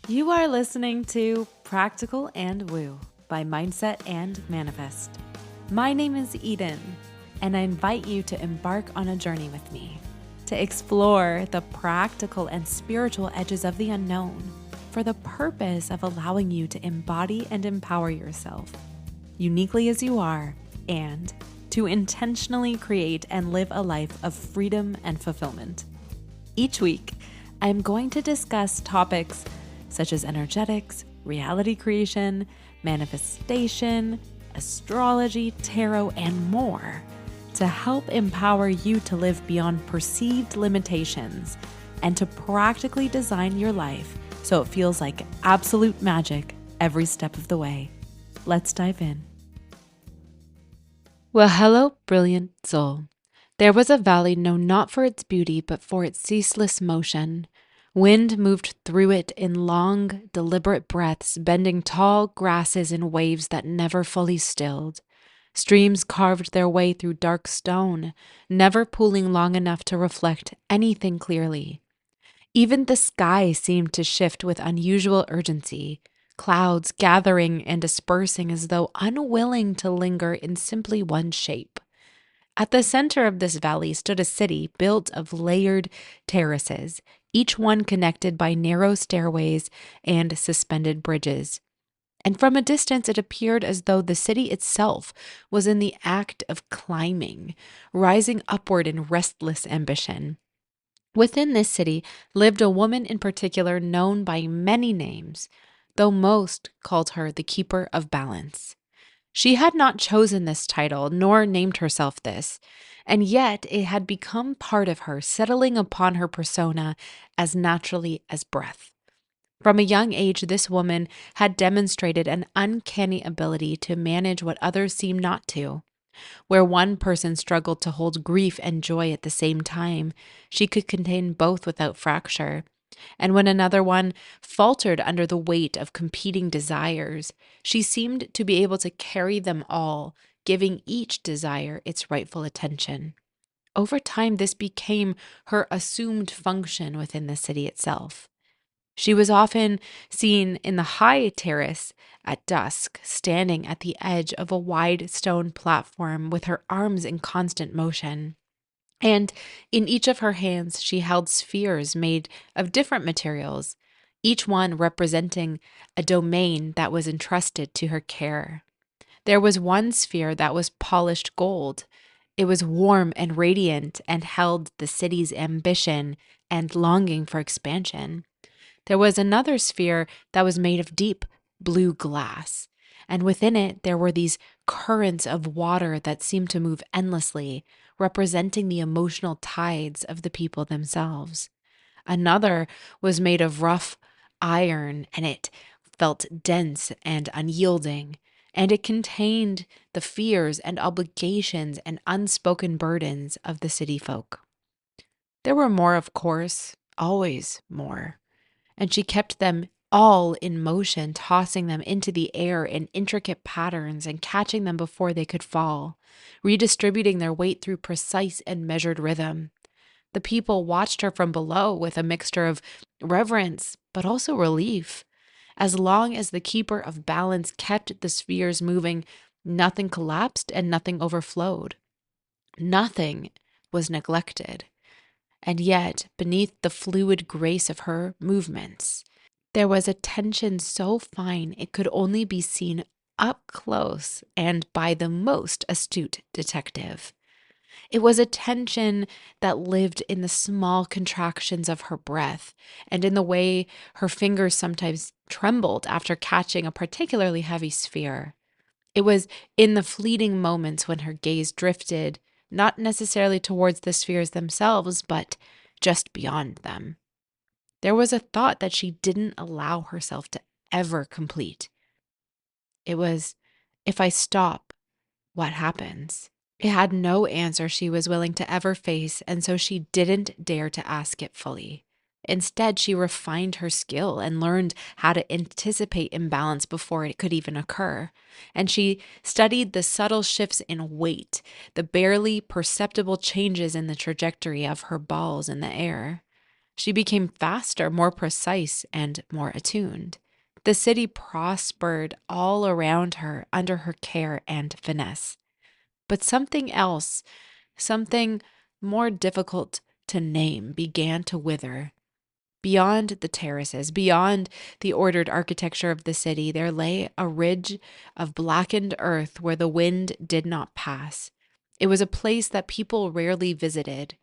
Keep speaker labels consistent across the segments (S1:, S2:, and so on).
S1: You are listening to Practical and Woo by Mindset and Manifest. My name is Eden, and I invite you to embark on a journey with me to explore the practical and spiritual edges of the unknown for the purpose of allowing you to embody and empower yourself uniquely as you are and to intentionally create and live a life of freedom and fulfillment. Each week, I am going to discuss topics such as energetics, reality creation, manifestation, astrology, tarot, and more to help empower you to live beyond perceived limitations and to practically design your life so it feels like absolute magic every step of the way. Let's dive in. Well, hello, brilliant soul. There was a valley known not for its beauty, but for its ceaseless motion. Wind moved through it in long, deliberate breaths, bending tall grasses in waves that never fully stilled. Streams carved their way through dark stone, never pooling long enough to reflect anything clearly. Even the sky seemed to shift with unusual urgency, clouds gathering and dispersing as though unwilling to linger in simply one shape. At the center of this valley stood a city built of layered terraces, each one connected by narrow stairways and suspended bridges. And from a distance, it appeared as though the city itself was in the act of climbing, rising upward in restless ambition. Within this city lived a woman in particular known by many names, though most called her the Keeper of Balance. She had not chosen this title, nor named herself this, and yet it had become part of her, settling upon her persona as naturally as breath. From a young age, this woman had demonstrated an uncanny ability to manage what others seemed not to. Where one person struggled to hold grief and joy at the same time, she could contain both without fracture. And when another one faltered under the weight of competing desires, she seemed to be able to carry them all, giving each desire its rightful attention. Over time, this became her assumed function within the city itself. She was often seen in the high terrace at dusk, standing at the edge of a wide stone platform with her arms in constant motion. And in each of her hands, she held spheres made of different materials, each one representing a domain that was entrusted to her care. There was one sphere that was polished gold. It was warm and radiant and held the city's ambition and longing for expansion. There was another sphere that was made of deep blue glass, and within it there were these currents of water that seemed to move endlessly, representing the emotional tides of the people themselves. Another was made of rough iron, and it felt dense and unyielding, and it contained the fears and obligations and unspoken burdens of the city folk. There were more, of course, always more. And she kept them all in motion, tossing them into the air in intricate patterns and catching them before they could fall, redistributing their weight through precise and measured rhythm. The people watched her from below with a mixture of reverence, but also relief. As long as the keeper of balance kept the spheres moving, nothing collapsed and nothing overflowed. Nothing was neglected. And yet, beneath the fluid grace of her movements, there was a tension so fine it could only be seen up close and by the most astute detective. It was a tension that lived in the small contractions of her breath and in the way her fingers sometimes trembled after catching a particularly heavy sphere. It was in the fleeting moments when her gaze drifted, not necessarily towards the spheres themselves, but just beyond them. There was a thought that she didn't allow herself to ever complete. It was, if I stop, what happens? It had no answer she was willing to ever face, and so she didn't dare to ask it fully. Instead, she refined her skill and learned how to anticipate imbalance before it could even occur. And she studied the subtle shifts in weight, the barely perceptible changes in the trajectory of her balls in the air. She became faster, more precise, and more attuned. The city prospered all around her under her care and finesse. But something else, something more difficult to name, began to wither. Beyond the terraces, beyond the ordered architecture of the city, there lay a ridge of blackened earth where the wind did not pass. It was a place that people rarely visited.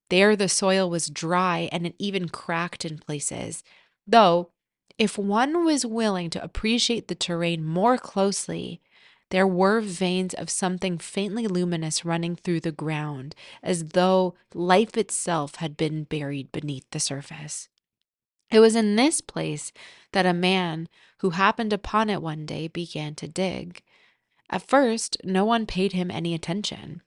S1: There, the soil was dry and it even cracked in places. Though, if one was willing to appreciate the terrain more closely, there were veins of something faintly luminous running through the ground, as though life itself had been buried beneath the surface. It was in this place that a man who happened upon it one day began to dig. At first, no one paid him any attention.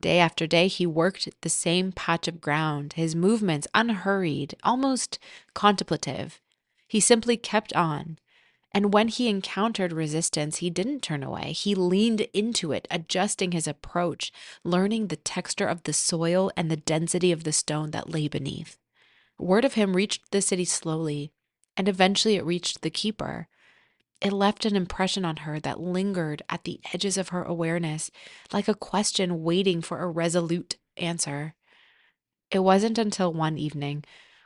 S1: Day after day, he worked the same patch of ground, his movements unhurried, almost contemplative. He simply kept on. And when he encountered resistance, he didn't turn away. He leaned into it, adjusting his approach, learning the texture of the soil and the density of the stone that lay beneath. Word of him reached the city slowly, and eventually it reached the keeper. It left an impression on her that lingered at the edges of her awareness, like a question waiting for a resolute answer. It wasn't until one evening,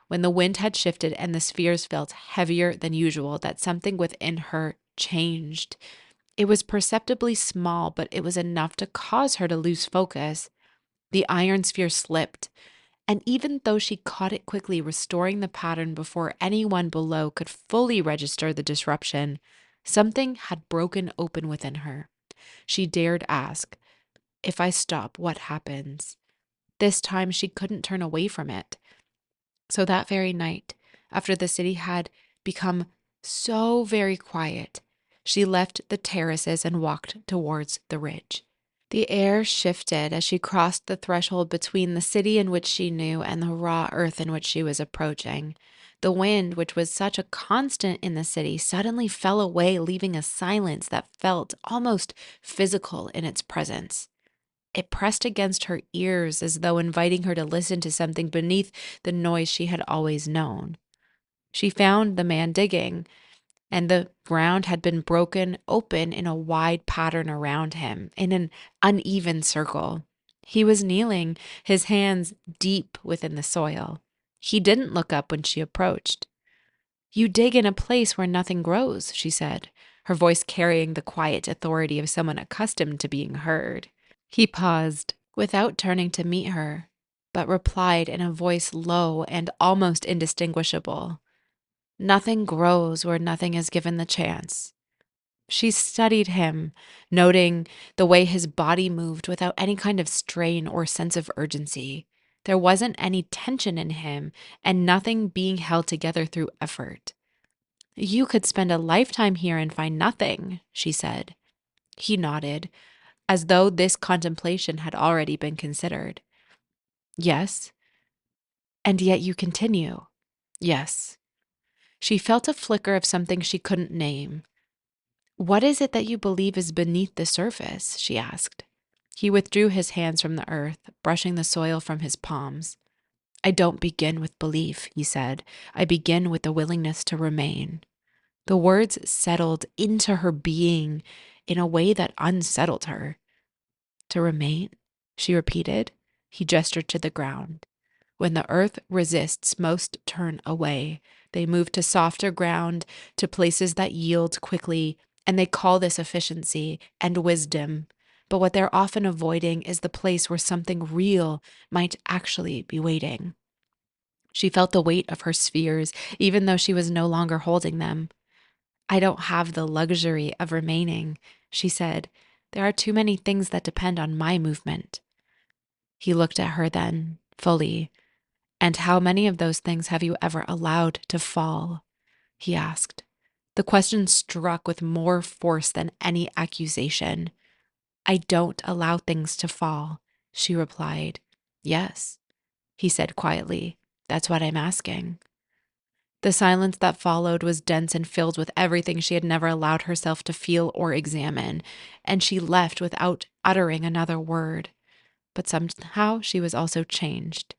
S1: when the wind had shifted and the spheres felt heavier than usual, that something within her changed. It was perceptibly small, but it was enough to cause her to lose focus. The iron sphere slipped, and even though she caught it quickly, restoring the pattern before anyone below could fully register the disruption, something had broken open within her. She dared ask, "If I stop, what happens?" This time she couldn't turn away from it. So that very night, after the city had become so very quiet, she left the terraces and walked towards the ridge. The air shifted as she crossed the threshold between the city in which she knew and the raw earth in which she was approaching. The wind, which was such a constant in the city, suddenly fell away, leaving a silence that felt almost physical in its presence. It pressed against her ears as though inviting her to listen to something beneath the noise she had always known. She found the man digging, and the ground had been broken open in a wide pattern around him, in an uneven circle. He was kneeling, his hands deep within the soil. He didn't look up when she approached. "You dig in a place where nothing grows," she said, her voice carrying the quiet authority of someone accustomed to being heard. He paused, without turning to meet her, but replied in a voice low and almost indistinguishable, "Nothing grows where nothing is given the chance." She studied him, noting the way his body moved without any kind of strain or sense of urgency. There wasn't any tension in him, and nothing being held together through effort. "You could spend a lifetime here and find nothing," she said. He nodded, as though this contemplation had already been considered. "Yes." "And yet you continue." "Yes." She felt a flicker of something she couldn't name. "What is it that you believe is beneath the surface?" she asked. He withdrew his hands from the earth, brushing the soil from his palms. "I don't begin with belief," he said. "I begin with the willingness to remain." The words settled into her being in a way that unsettled her. "To remain?" she repeated. He gestured to the ground. "When the earth resists, most turn away. They move to softer ground, to places that yield quickly, and they call this efficiency and wisdom. But what they're often avoiding is the place where something real might actually be waiting." She felt the weight of her spheres, even though she was no longer holding them. "I don't have the luxury of remaining," she said. "There are too many things that depend on my movement." He looked at her then, fully. "And how many of those things have you ever allowed to fall?" he asked. The question struck with more force than any accusation. "I don't allow things to fall," she replied. "Yes," he said quietly. "That's what I'm asking." The silence that followed was dense and filled with everything she had never allowed herself to feel or examine, and she left without uttering another word. But somehow she was also changed.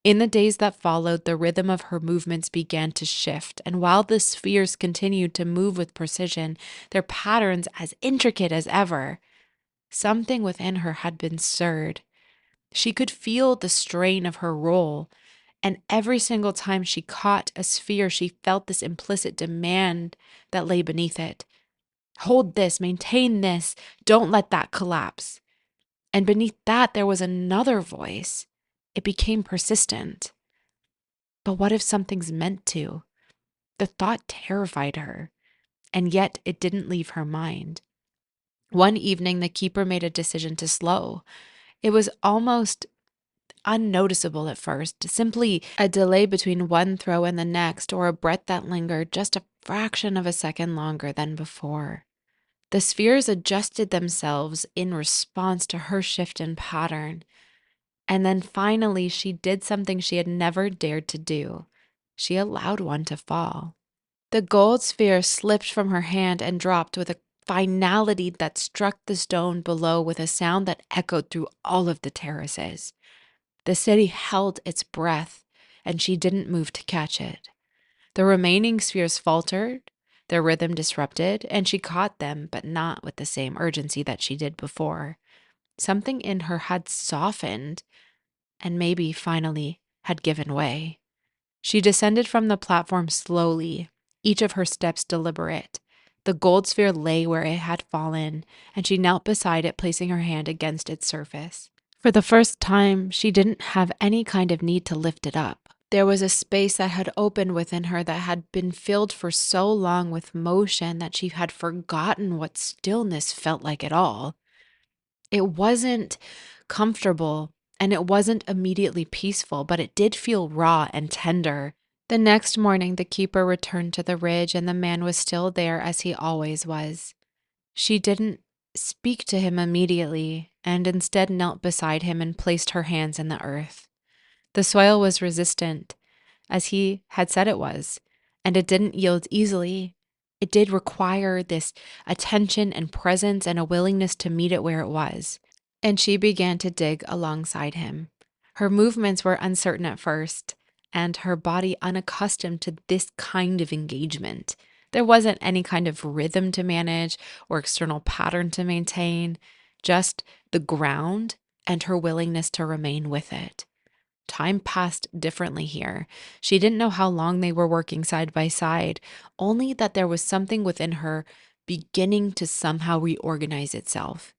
S1: In the days that followed, the rhythm of her movements began to shift, and while the spheres continued to move with precision, their patterns as intricate as ever, something within her had been stirred. She could feel the strain of her role, and every single time she caught a sphere, she felt this implicit demand that lay beneath it. Hold this, maintain this, don't let that collapse. And beneath that, there was another voice. It became persistent. But what if something's meant to? The thought terrified her, and yet it didn't leave her mind. One evening, the keeper made a decision to slow. It was almost unnoticeable at first, simply a delay between one throw and the next, or a breath that lingered just a fraction of a second longer than before. The spheres adjusted themselves in response to her shift in pattern. And then finally, she did something she had never dared to do. She allowed one to fall. The gold sphere slipped from her hand and dropped with a finality that struck the stone below with a sound that echoed through all of the terraces. The city held its breath, and she didn't move to catch it. The remaining spheres faltered, their rhythm disrupted, and she caught them, but not with the same urgency that she did before. Something in her had softened, and maybe finally had given way. She descended from the platform slowly, each of her steps deliberate. The gold sphere lay where it had fallen, and she knelt beside it, placing her hand against its surface. For the first time, she didn't have any kind of need to lift it up. There was a space that had opened within her that had been filled for so long with motion that she had forgotten what stillness felt like at all. It wasn't comfortable and it wasn't immediately peaceful, but it did feel raw and tender. The next morning, the keeper returned to the ridge, and the man was still there as he always was. She didn't speak to him immediately, and instead knelt beside him and placed her hands in the earth. The soil was resistant, as he had said it was, and it didn't yield easily. It did require this attention and presence and a willingness to meet it where it was. And she began to dig alongside him. Her movements were uncertain at first, and her body unaccustomed to this kind of engagement. There wasn't any kind of rhythm to manage or external pattern to maintain, just the ground and her willingness to remain with it. Time passed differently here. She didn't know how long they were working side by side, only that there was something within her beginning to somehow reorganize itself.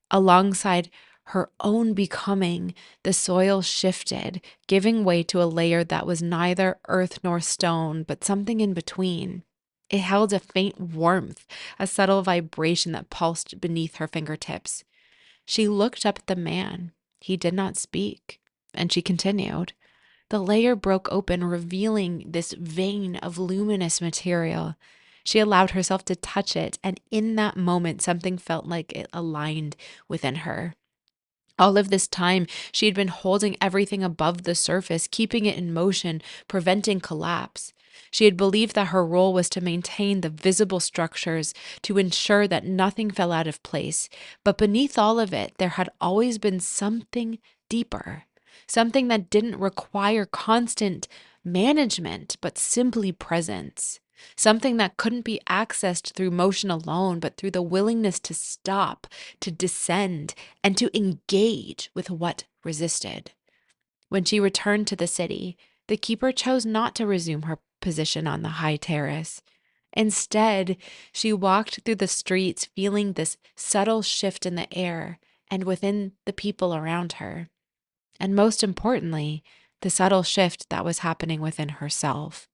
S1: Alongside her own becoming, the soil shifted, giving way to a layer that was neither earth nor stone, but something in between. It held a faint warmth, a subtle vibration that pulsed beneath her fingertips. She looked up at the man. He did not speak, and she continued. The layer broke open, revealing this vein of luminous material. She allowed herself to touch it, and in that moment, something felt like it aligned within her. All of this time, she had been holding everything above the surface, keeping it in motion, preventing collapse. She had believed that her role was to maintain the visible structures, to ensure that nothing fell out of place. But beneath all of it, there had always been something deeper, something that didn't require constant management, but simply presence. Something that couldn't be accessed through motion alone, but through the willingness to stop, to descend, and to engage with what resisted. When she returned to the city, the keeper chose not to resume her position on the high terrace. Instead, she walked through the streets, feeling this subtle shift in the air and within the people around her. And most importantly, the subtle shift that was happening within herself.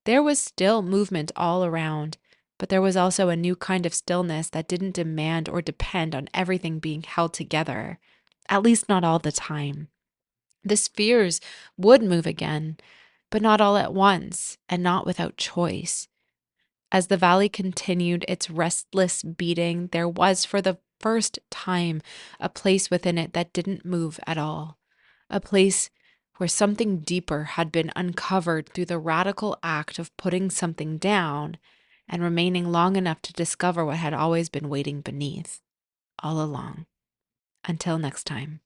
S1: There was still movement all around, but there was also a new kind of stillness that didn't demand or depend on everything being held together, at least not all the time. The spheres would move again, but not all at once and not without choice. As the valley continued its restless beating, there was for the first time a place within it that didn't move at all, a place where something deeper had been uncovered through the radical act of putting something down and remaining long enough to discover what had always been waiting beneath, all along. Until next time.